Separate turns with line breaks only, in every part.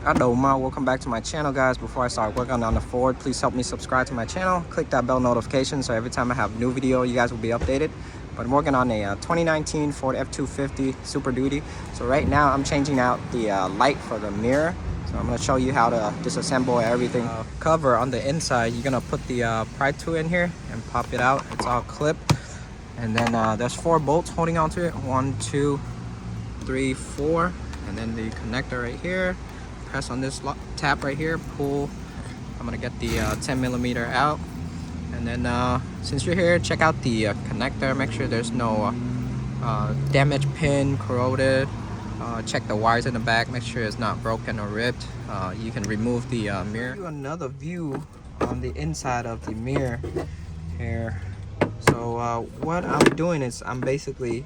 Adoma, welcome back to my channel, guys. Before I start working on the Ford, please help me subscribe to my channel. Click that bell notification so every time I have a new video, you guys will be updated. But I'm working on a 2019 Ford F250 Super Duty. So right now I'm changing out the light for the mirror. So I'm going to show you how to disassemble everything. Cover on the inside, you're going to put the pry tool in here and pop it out. It's all clipped. And then there's 4 bolts holding onto it. 1, 2, 3, 4. And then the connector right here. Press on this tab right here, pull. I'm gonna get the 10mm out, and then since you're here, check out the connector. Make sure there's no damaged pin, corroded. Check the wires in the back, make sure it's not broken or ripped. You can remove the mirror. Do another view on the inside of the mirror here. So what I'm doing is I'm basically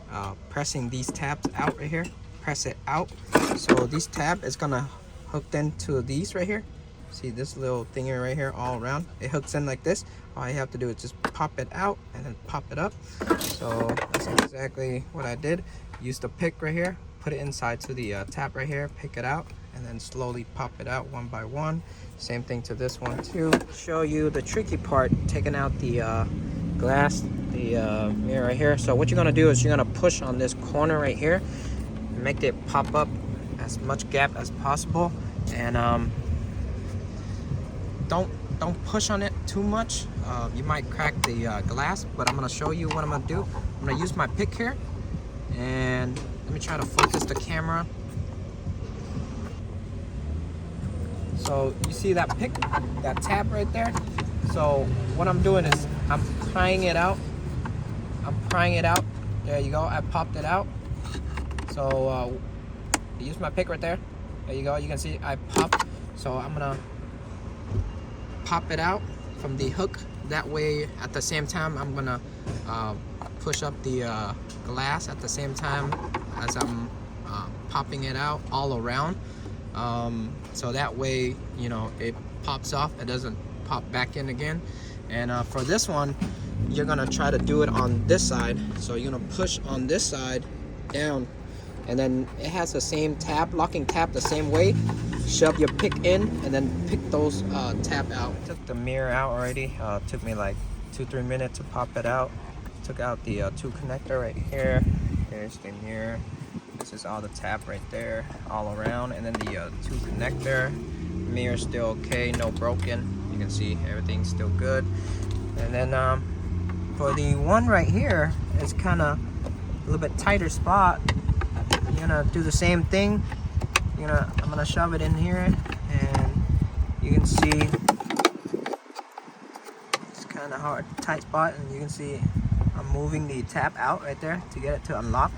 pressing these tabs out right here. Press it out. So this tab is gonna hooked into these right here. See this little thingy right here all around? It hooks in like this. All you have to do is just pop it out and then pop it up. So that's exactly what I did. Use the pick right here, put it inside to the tab right here, pick it out, and then slowly pop it out one by one. Same thing to this one too. Show you the tricky part, taking out the glass, the mirror right here. So what you're gonna do is you're gonna push on this corner right here, make it pop up as much gap as possible, and don't push on it too much. You might crack the glass, but I'm gonna show you what I'm gonna do. I'm gonna use my pick here, and let me try to focus the camera. So you see that pick, that tab right there? So what I'm doing is I'm prying it out. There you go, I popped it out. So use my pick right there. There you go. You can see I popped. So I'm gonna pop it out from the hook. That way, at the same time, I'm gonna push up the glass at the same time as I'm popping it out all around. So that way, you know, it pops off. It doesn't pop back in again. And for this one, you're gonna try to do it on this side. So you're gonna push on this side down. And then it has the same tab, locking tab the same way. Shove your pick in and then pick those tab out. Took the mirror out already. Took me like 2-3 minutes to pop it out. Took out the 2 connector right here. Here's the mirror. This is all the tab right there, all around. And then the 2 connector. Mirror still okay, no broken. You can see everything's still good. And then for the one right here, it's kind of a little bit tighter spot. You're gonna do the same thing. I'm gonna shove it in here, and you can see it's kind of hard, tight spot, and you can see I'm moving the tab out right there to get it to unlock,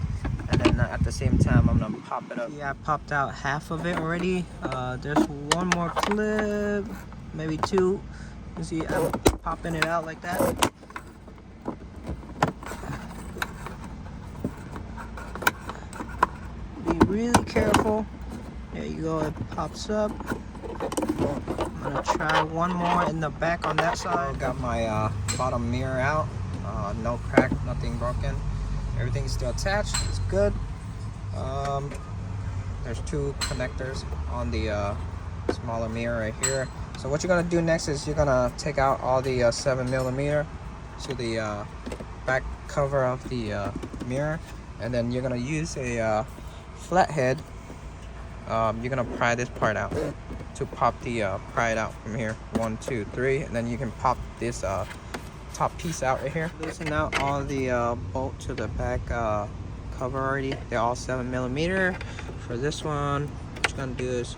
and then at the same time I'm gonna pop it up. Yeah, I popped out half of it already. There's one more clip, maybe 2. You see I'm popping it out like that. Really careful. There you go, it pops up. I'm gonna try one more in the back on that side. Got my bottom mirror out. No crack, nothing broken. Everything's still attached, it's good. There's 2 connectors on the smaller mirror right here. So what you're gonna do next is you're gonna take out all the 7mm to the back cover of the mirror, and then you're gonna use a flathead. You're gonna pry this part out to pop the pry it out from here. 1, 2, 3, and then you can pop this top piece out right here. Loosen out all the bolt to the back cover already. They're all 7mm. For this one, what you're gonna do is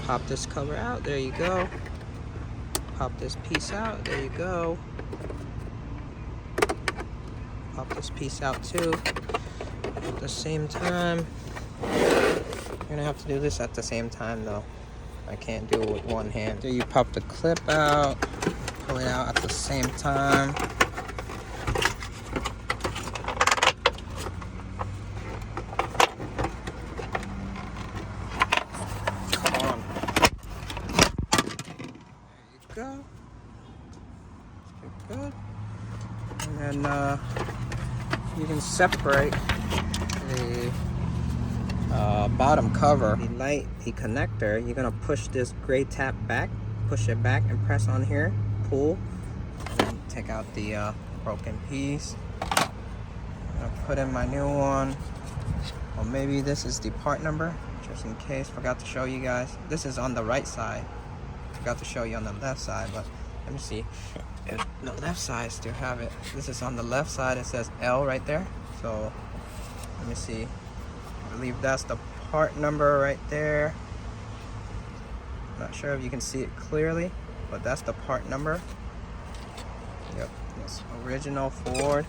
pop this cover out. There you go. Pop this piece out. There you go. Pop this piece out too. At the same time, you're gonna have to do this at the same time though. I can't do it with one hand. So you pop the clip out, pull it out at the same time. Come on. There you go. Good. And then you can separate the bottom cover, the light, the connector, you're gonna push this gray tab back, push it back and press on here, pull, and then take out the broken piece. I'm gonna put in my new one. Or maybe this is the part number, just in case. Forgot to show you guys. This is on the right side. Forgot to show you on the left side, but let me see. If the left side still have it. This is on the left side. It says L right there. So let me see. I believe that's the part number right there. Not sure if you can see it clearly, but that's the part number. Yep, it's original Ford.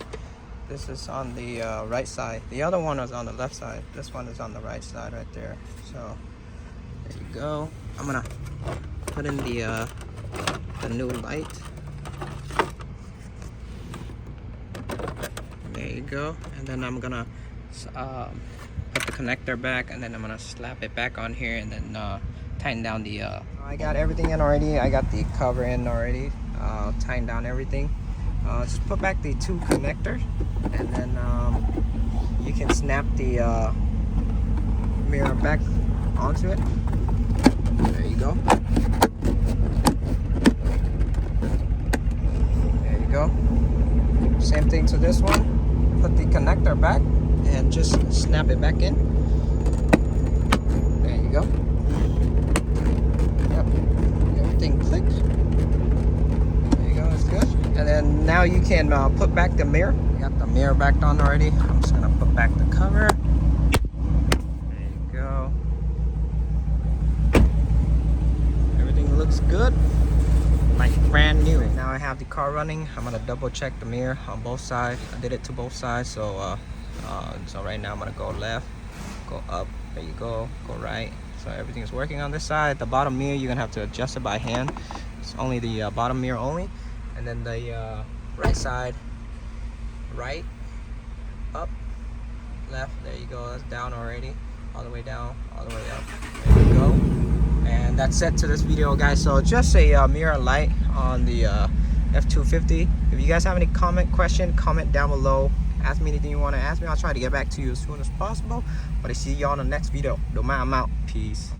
This is on the right side. The other one was on the left side. This one is on the right side right there. So there you go. I'm gonna put in the new light. There you go. And then I'm gonna put the connector back, and then I'm gonna slap it back on here, and then tighten down the. I got everything in already. I got the cover in already. Tighten down everything. Just put back the two connectors, and then you can snap the mirror back onto it. There you go. There you go. Same thing to this one. Put the connector back and just snap it back in. There you go. Yep. Everything clicked. There you go. It's good. And then now you can put back the mirror. Got the mirror back on already. I'm just gonna put back the cover. There you go. Everything looks good, like brand new. Now I have the car running. I'm gonna double check the mirror on both sides. I did it to both sides. So so right now I'm gonna go left, go up. There you go. Go right. So everything is working on this side. The bottom mirror you're gonna have to adjust it by hand. It's only the bottom mirror only. And then the right side, right, up, left. There you go. That's down already. All the way down, all the way up. There you go. And that's it to this video, guys. So just a mirror light on the F250. If you guys have any question, comment down below. Ask me anything you want to ask me. I'll try to get back to you as soon as possible. But I see y'all in the next video. I'm out. Peace.